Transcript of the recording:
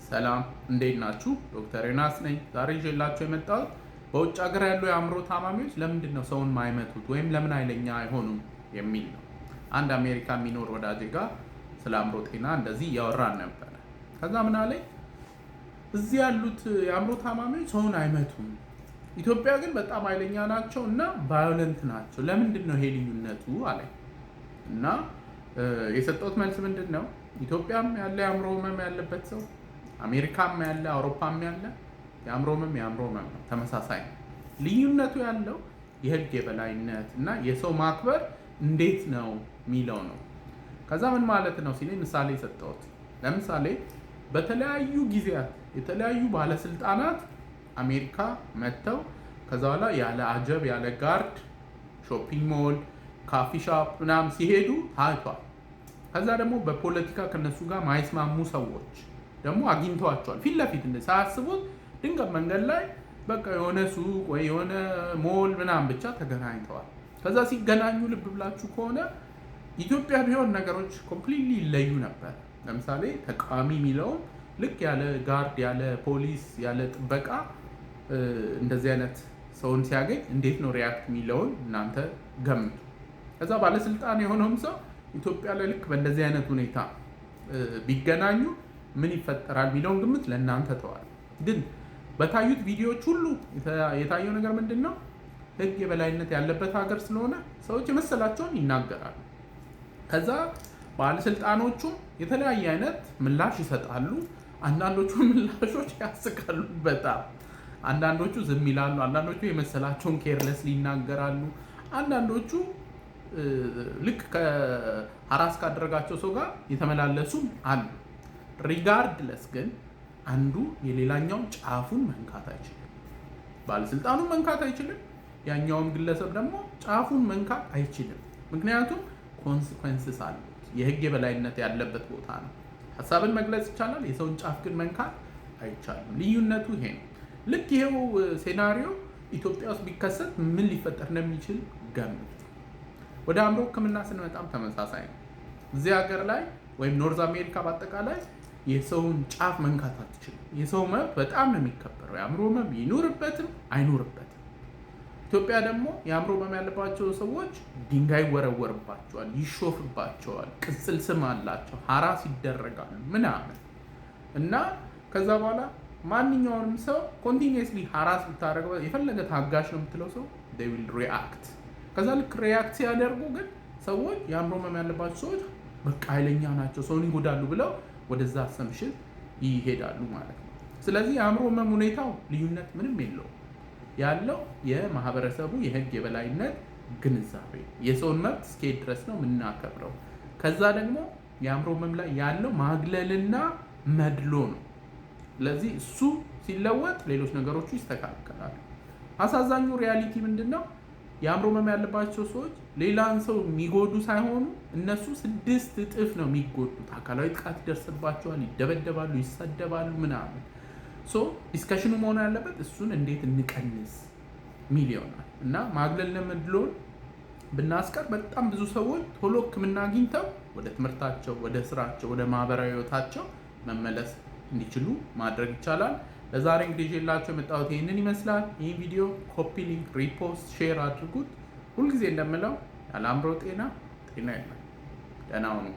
ሰላም እንዴት ናችሁ? ዶክተር ዮናስ ነኝ። ዛሬ ይዤላችሁ የመጣሁት በውጭ ሀገር ያሉ የአእምሮ ታማሚዎች ለምንድን ነው ሰውን ማይመቱት ወይም ለምን ኃይለኛ አይሆኑም የሚል ነው። አንድ አሜሪካ የሚኖር ወዳጄ ጋር ስለ አእምሮ ጤና እንደዚህ እያወራን ነበረ። ከዛ ምን አለኝ፣ እዚህ ያሉት የአእምሮ ታማሚዎች ሰውን አይመቱም፣ ኢትዮጵያ ግን በጣም ኃይለኛ ናቸው እና ቫዮለንት ናቸው። ለምንድን ነው ይሄ ልዩነቱ አለኝ። እና የሰጠሁት መልስ ምንድን ነው፣ ኢትዮጵያም ያለ የአእምሮ ህመም ያለበት ሰው አሜሪካም ያለ አውሮፓም ያለ የአእምሮ ህመም ነው፣ ተመሳሳይ ነው። ልዩነቱ ያለው የህግ የበላይነት እና የሰው ማክበር እንዴት ነው የሚለው ነው። ከዛ ምን ማለት ነው ሲለኝ ምሳሌ የሰጠሁት፣ ለምሳሌ በተለያዩ ጊዜያት የተለያዩ ባለስልጣናት አሜሪካ መጥተው ከዛ በኋላ ያለ አጀብ ያለ ጋርድ ሾፒንግ ሞል ካፊ ሻፕ ምናምን ሲሄዱ ታይቷል። ከዛ ደግሞ በፖለቲካ ከነሱ ጋር ማይስማሙ ሰዎች ደግሞ አግኝተዋቸዋል ፊት ለፊት ሳያስቡት ድንገት መንገድ ላይ በቃ የሆነ ሱቅ ወይ የሆነ ሞል ምናምን ብቻ ተገናኝተዋል። ከዛ ሲገናኙ ልብ ብላችሁ ከሆነ ኢትዮጵያ ቢሆን ነገሮች ኮምፕሊትሊ ይለዩ ነበር። ለምሳሌ ተቃዋሚ የሚለውን ልክ ያለ ጋርድ ያለ ፖሊስ ያለ ጥበቃ እንደዚህ አይነት ሰውን ሲያገኝ እንዴት ነው ሪያክት የሚለውን እናንተ ገምቱ። ከዛ ባለስልጣን የሆነውም ሰው ኢትዮጵያ ላይ ልክ በእንደዚህ አይነት ሁኔታ ቢገናኙ ምን ይፈጠራል የሚለውን ግምት ለእናንተ ተዋል። ግን በታዩት ቪዲዮዎች ሁሉ የታየው ነገር ምንድን ነው? ህግ የበላይነት ያለበት ሀገር ስለሆነ ሰዎች የመሰላቸውን ይናገራሉ። ከዛ ባለስልጣኖቹ የተለያየ አይነት ምላሽ ይሰጣሉ። አንዳንዶቹ ምላሾች ያስቃሉ በጣም፣ አንዳንዶቹ ዝም ይላሉ፣ አንዳንዶቹ የመሰላቸውን ኬርለስሊ ይናገራሉ፣ አንዳንዶቹ ልክ ከሀራስ ካደረጋቸው ሰው ጋር የተመላለሱ አሉ። ሪጋርድለስ ግን አንዱ የሌላኛውን ጫፉን መንካት አይችልም። ባለስልጣኑን መንካት አይችልም፣ ያኛውን ግለሰብ ደግሞ ጫፉን መንካት አይችልም። ምክንያቱም ኮንሲኩዌንስስ አሉት። የህግ የበላይነት ያለበት ቦታ ነው። ሀሳብን መግለጽ ይቻላል፣ የሰውን ጫፍ ግን መንካት አይቻልም። ልዩነቱ ይሄ ነው። ልክ ይሄው ሴናሪዮ ኢትዮጵያ ውስጥ ቢከሰት ምን ሊፈጠር እንደሚችል ገምት። ወደ አእምሮ ህክምና ስንመጣም ተመሳሳይ ነው። እዚህ ሀገር ላይ ወይም ኖርዝ አሜሪካ በአጠቃላይ የሰውን ጫፍ መንካት አትችልም። የሰው መብት በጣም ነው የሚከበረው። የአእምሮ ህመም ይኑርበትም አይኑርበትም። ኢትዮጵያ ደግሞ የአእምሮ ህመም ያለባቸው ሰዎች ድንጋይ ይወረወርባቸዋል፣ ይሾፍባቸዋል፣ ቅጽል ስም አላቸው፣ ሀራስ ይደረጋሉ ምናምን እና ከዛ በኋላ ማንኛውንም ሰው ኮንቲኒየስሊ ሀራስ ብታደርገው የፈለገ ታጋሽ ነው የምትለው ሰው they will react። ከዛ ልክ ሪያክት ሲያደርጉ ግን ሰዎች የአእምሮ ህመም ያለባቸው ሰዎች በቃ ኃይለኛ ናቸው፣ ሰውን ይጎዳሉ ብለው ወደዛ አሰምሽን ይሄዳሉ ማለት ነው። ስለዚህ የአእምሮ ህመም ሁኔታው ልዩነት ምንም የለውም። ያለው የማህበረሰቡ የህግ የበላይነት ግንዛቤ፣ የሰውን መብት እስከሄድ ድረስ ነው የምናከብረው። ከዛ ደግሞ የአእምሮ ህመም ላይ ያለው ማግለልና መድሎ ነው። ስለዚህ እሱ ሲለወጥ ሌሎች ነገሮቹ ይስተካከላሉ። አሳዛኙ ሪያሊቲ ምንድን ነው? የአእምሮ ህመም ያለባቸው ሰዎች ሌላን ሰው የሚጎዱ ሳይሆኑ እነሱ 6 እጥፍ ነው የሚጎዱት። አካላዊ ጥቃት ይደርስባቸዋል፣ ይደበደባሉ፣ ይሰደባሉ ምናምን። ዲስከሽኑ መሆን ያለበት እሱን እንዴት እንቀንስ ሚል ይሆናል እና ማግለልና መድሎን ብናስቀር በጣም ብዙ ሰዎች ቶሎ ህክምና አግኝተው ወደ ትምህርታቸው፣ ወደ ስራቸው፣ ወደ ማህበራዊ ህይወታቸው መመለስ እንዲችሉ ማድረግ ይቻላል። ለዛሬ እንግዲህ ይዤላችሁ የመጣሁት ይህንን ይመስላል። ይህን ቪዲዮ ኮፒ ሊንክ፣ ሪፖስት፣ ሼር አድርጉት። ሁልጊዜ እንደምለው ያለ አእምሮ ጤና የለም። ደህና ሁኑ።